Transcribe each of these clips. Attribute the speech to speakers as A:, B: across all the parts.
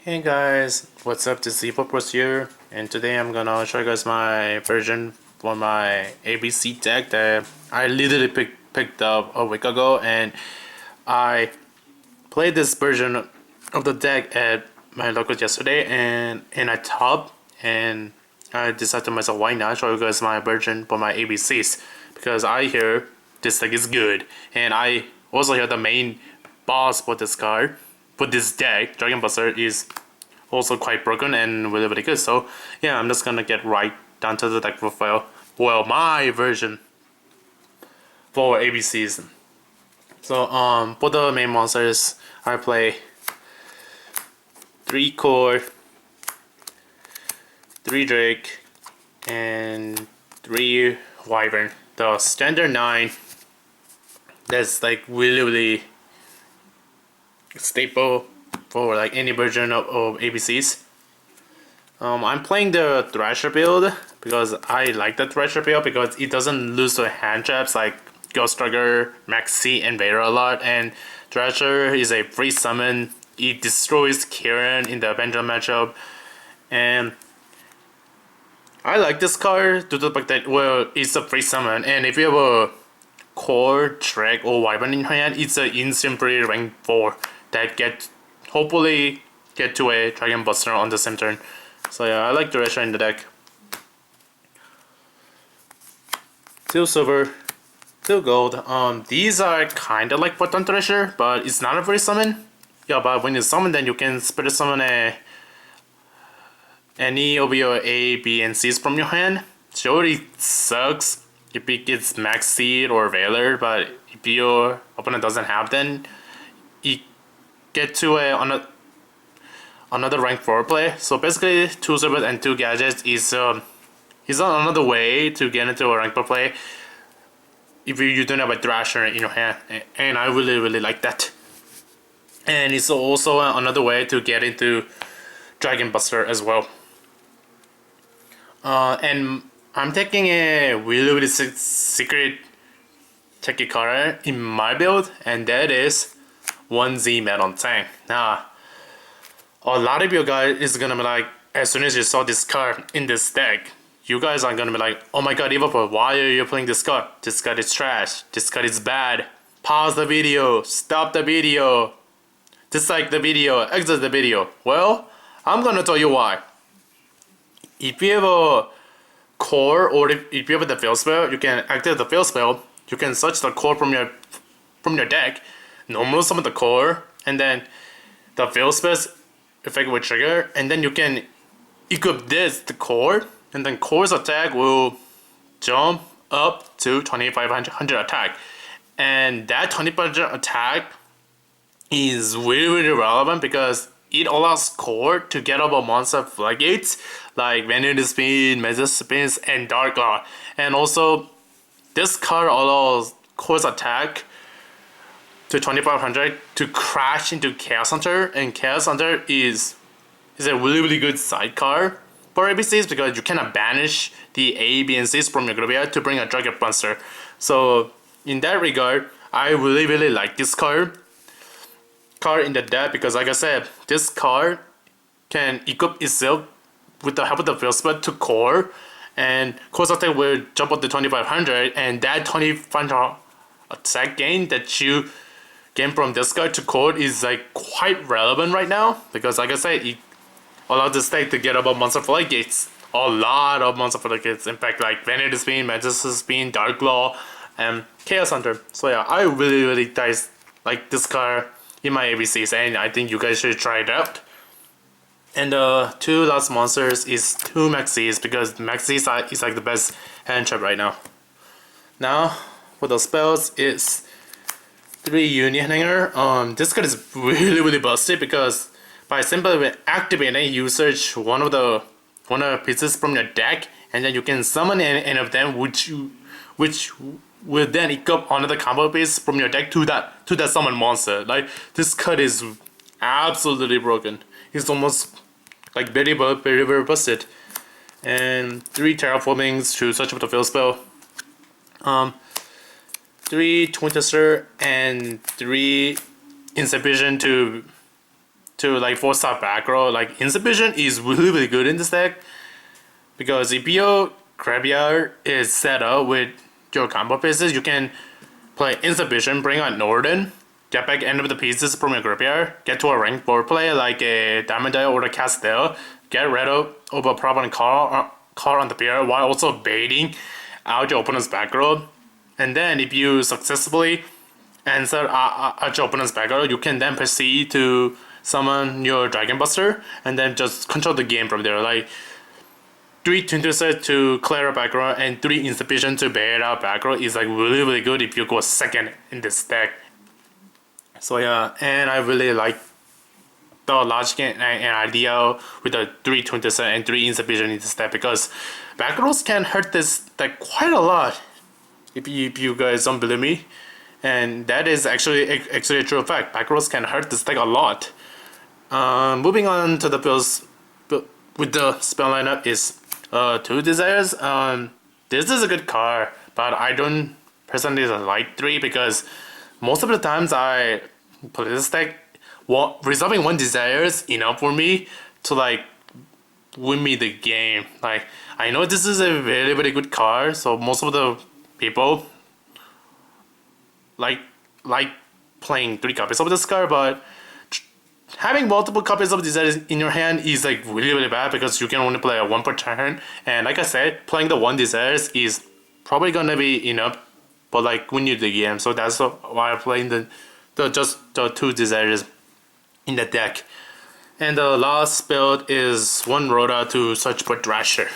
A: Hey guys, what's up? This is C-Crush here, and today I'm gonna show you guys my version for my ABC deck that I literally picked up a week ago, and I played this version of the deck at my local yesterday, and in a top, and I decided to myself, why not show you guys my version for my ABCs, because I hear this deck is good, and I also hear the main boss for this card. But this deck, Dragon Buster, is also quite broken and really good. So yeah, I'm just gonna get right down to the deck profile. Well, my version for ABCs. So for the main monsters, I play 3 core, 3 Drake, and 3 Wyvern. The standard 9. That's like really staple for like any version of ABCs. I'm playing the Thrasher build because I like the Thrasher build because it doesn't lose to hand traps like Ghost Trigger, Maxx, and Vader a lot, and Thrasher is a free summon. It destroys Kieran in the Avenger matchup, and I like this card due to the fact that, well, it's a free summon, and if you have a core, Drake, or Wyvern in your hand, it's an instant free rank 4 that hopefully get to a Dragon Buster on the same turn. So yeah, I like Thrasher in the deck. 2 silver, 2 gold. These are kinda like Photon Thrasher, but it's not a free summon. Yeah, but when you summon, then you can spirit summon any of your A, B, and C's from your hand. Sure, it sucks if it gets Maxx or Valor, but if your opponent doesn't have, then it get to another rank 4 play. So basically 2 servers and 2 gadgets is another way to get into a rank 4 play if you don't have a Thrasher in your hand, and I really like that. And it's also another way to get into Dragon Buster as well. And I'm taking a really secret techie card in my build, and that is 1Z Metal Tank. Now, a lot of you guys is gonna be like, as soon as you saw this card in this deck, you guys are gonna be like, oh my god, Liverpool, why are you playing this card? This card is trash. This card is bad. Pause the video. Stop the video. Dislike the video. Exit the video. Well, I'm gonna tell you why. If you have a core, or if you have the field spell, you can activate the field spell. You can search the core from your deck, normal summon the core, and then the field spell's effect will trigger, and then you can equip the core, and then core's attack will jump up to 2500 attack, and that 2500 attack is really relevant because it allows core to get up a monster floodgates like Vanity Spin, Major Spins, and Dark Law. And also, this card allows core's attack to 2500 to crash into Chaos Hunter, and Chaos Hunter is a really good sidecar for ABCs because you cannot banish the A, B, and C's from your graveyard to bring a Dragon Buster. So in that regard, I really like this card in the deck because, like I said, this card can equip itself with the help of the field spell to core, and core's attack will jump up to 2500, and that 2500 attack gain that you gain from this card to core is like quite relevant right now because, like I said, it allows this deck to get above monster floodgates. A lot of monster floodgates. In fact, like Vanity Spin, Majestic Spin, Dark Law, and Chaos Hunter. So yeah, I really guys like this card in my ABCs, and I think you guys should try it out. And the 2 last monsters is 2 Maxx's because Maxx is like the best hand trap right now. Now for the spells is 3 Union Hangar. This card is really busted because by simply activating, you search one of the pieces from your deck, and then you can summon any of them, which will then equip another combo piece from your deck to that summon monster. Like, this card is absolutely broken. It's almost like very busted. And 3 Terraformings to search up the field spell. 3 Twin Twister and 3 Insufficient to to like 4-star back row, like Insubmission is really good in this deck. Because if your graveyard is set up with your combo pieces, you can play Insubmission, bring out Norden, get back end of the pieces from your graveyard, get to a ranked board play like a Diamond Dial or a Castel, get rid of a problem card on the pair while also baiting out your opponent's back row. And then if you successfully answer at your opponent's back row, you can then proceed to summon your Dragon Buster and then just control the game from there. Like 3 Twin Twister to clear a back row and 3 Insubmission to bait out back row is like really good if you go second in this deck. So yeah, and I really like the logic and idea with the 3 Twin Twister and 3 Insubmission in this deck, because back rows can hurt this deck quite a lot if you guys don't believe me. And that is actually a true fact. Back rows can hurt this deck a lot. Moving on to the builds with the spell lineup is 2 Desires. This is a good card, but I don't personally like 3 because most of the times I play this deck, resolving 1 Desire is enough for me to like win me the game. Like, I know this is a very good card, so most of the people like playing 3 copies of this card, but having multiple copies of Desires in your hand is like really bad because you can only play 1 per turn. And like I said, playing the 1 Desires is probably gonna be enough, but like win you the game. So that's why I'm playing just the 2 Desires in the deck. And the last build is 1 Rhoda to search for Thrasher.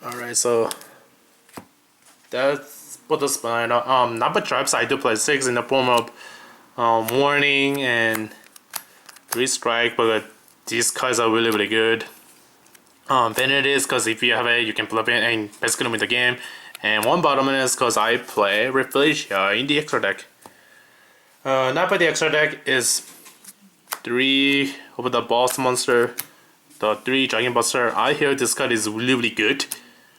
A: Alright, so that's for the spell. Not but traps, I do play 6 in the form of Warning and 3 Strike, but these cards are really good. Vanity is because if you have it, you can flip it and basically win the game. And 1 Bottomless because I play Rafflesia in the extra deck. Not by the extra deck is 3 over the boss monster, the 3 Dragon Buster. I hear this card is really good,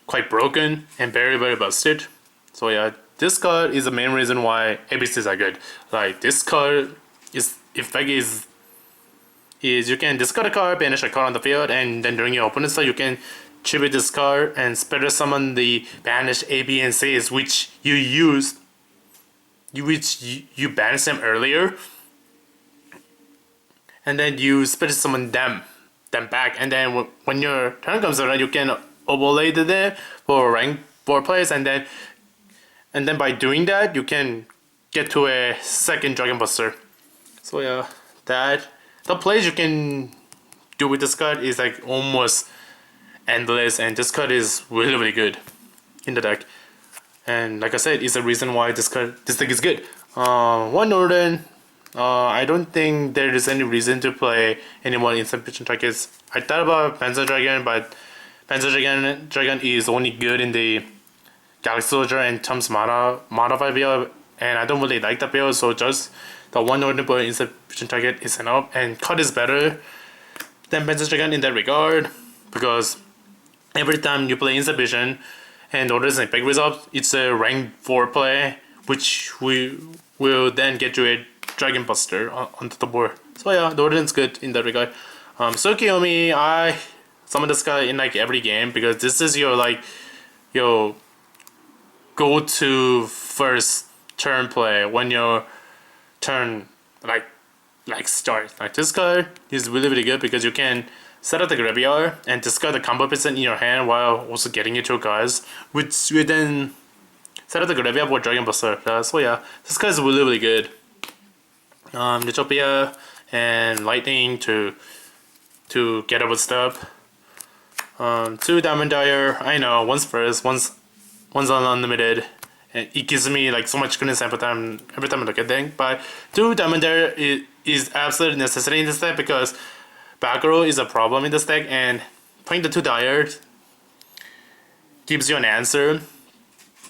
A: quite broken and very busted. So yeah, this card is the main reason why ABCs are good. Like this card is effect is you can discard a card, banish a card on the field, and then during your opponent's turn you can tribute this card and special summon the banished A, B, and C's which you used, you banished them earlier, and then you special summon them back, and then when your turn comes around you can overlay them for rank 4 plays, and then by doing that you can get to a second Dragon Buster. So yeah, the plays you can do with this card is like almost endless, and this card is really good in the deck. And like I said, it's the reason why this deck is good. 1 Norden. I don't think there is any reason to play any more Insubmission Targets. I thought about Panzer Dragon, but Panzer Dragon is only good in the Galaxy Soldier and Tom's modified build, and I don't really like that build, so just the 1 Norden build Insubmission Target is enough. And cut is better than Panzer Dragon in that regard, because every time you play Insubmission and Norden's a big result, it's a rank 4 play, which will then get you a Dragon Buster onto the board. So yeah, Norden's good in that regard. Tsukuyomi, I summon this guy in like every game because this is your go-to first turn play when your turn like start. Like this card is really good because you can set up the graveyard and discard the combo piece in your hand while also getting your 2 cards, which you then set up the graveyard for Dragon Buster. So yeah, this card is really good. Utopia and Lightning to get over stuff. 2 Diamond Dire. I know, one's first, one's on unlimited, and it gives me like so much goodness every time I look at them. But 2 Diamond Dire is absolutely necessary in this deck because back row is a problem in this deck, and playing the 2 Dire gives you an answer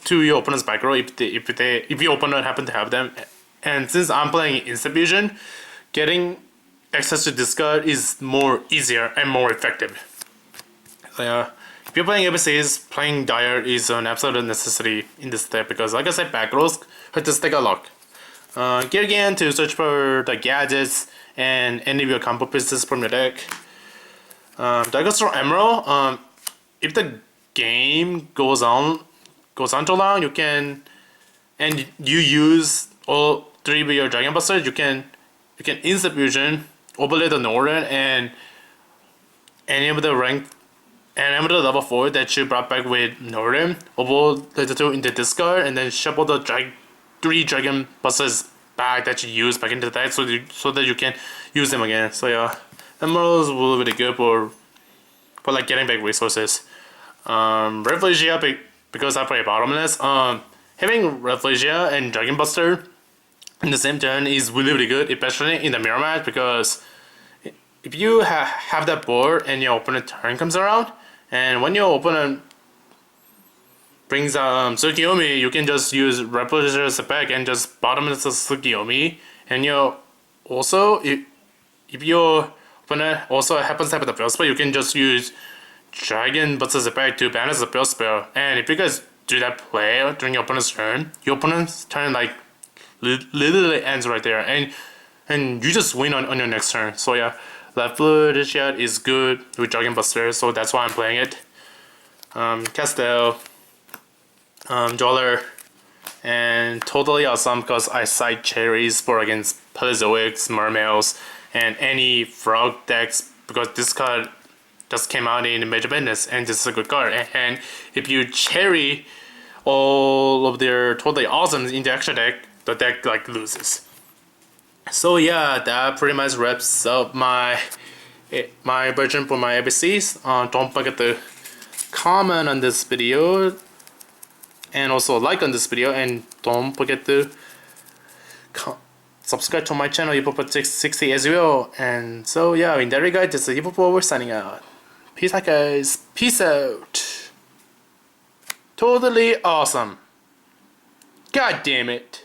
A: to your opponent's back row if your opponent happen to have them. And since I'm playing Insubmission, getting access to this card is more easier and more effective. So yeah, if you're playing ABCs, playing Dire is an absolute necessity in this deck because, like I said, back rows hurt this deck a lot. Gear Gigant to search for the gadgets and any of your combo pieces from your deck. Daigusto Emeral. If the game goes on too long, you can, and you use all 3 of your Dragon Busters, you can instant fusion, overlay the Norden, and any of the rank and I'm the level 4 that you brought back with Norden, overlay the 2 into discard, and then shuffle the 3 Dragon Busters back that you used back into the deck so that you can use them again. So yeah, Emeralds will be really good for like getting back resources. Rafflesia, because I play Bottomless, having Rafflesia and Dragon Buster in the same turn is really good, especially in the mirror match, because if you have that board and your opponent turn comes around, and when your opponent brings Tsukuyomi, you can just use Rafflesia as a back and just Bottomless Tsukuyomi, and you also, if your opponent also happens to have the Bell Spell, you can just use Dragon Buster as a back to balance the Bell Spell. And if you guys do that play during your opponent's turn, your opponent's turn like literally ends right there, and you just win on your next turn. So yeah, Rafflesia is good with Dragon Buster, so that's why I'm playing it. Castel, Joller, and Toadally Awesome because I side cherries for against Paleozoics, Mermails, and any frog decks, because this card just came out in Major Madness and this is a good card. And if you cherry all of their Toadally Awesomes in the extra deck, the deck like loses. So yeah, that pretty much wraps up my version for my ABCs. Don't forget to comment on this video and also like on this video, and don't forget to subscribe to my channel Utopia60 as well. And so yeah, in that regard, this is Utopia, we're signing out. Peace out guys, peace out. Totally awesome. God damn it.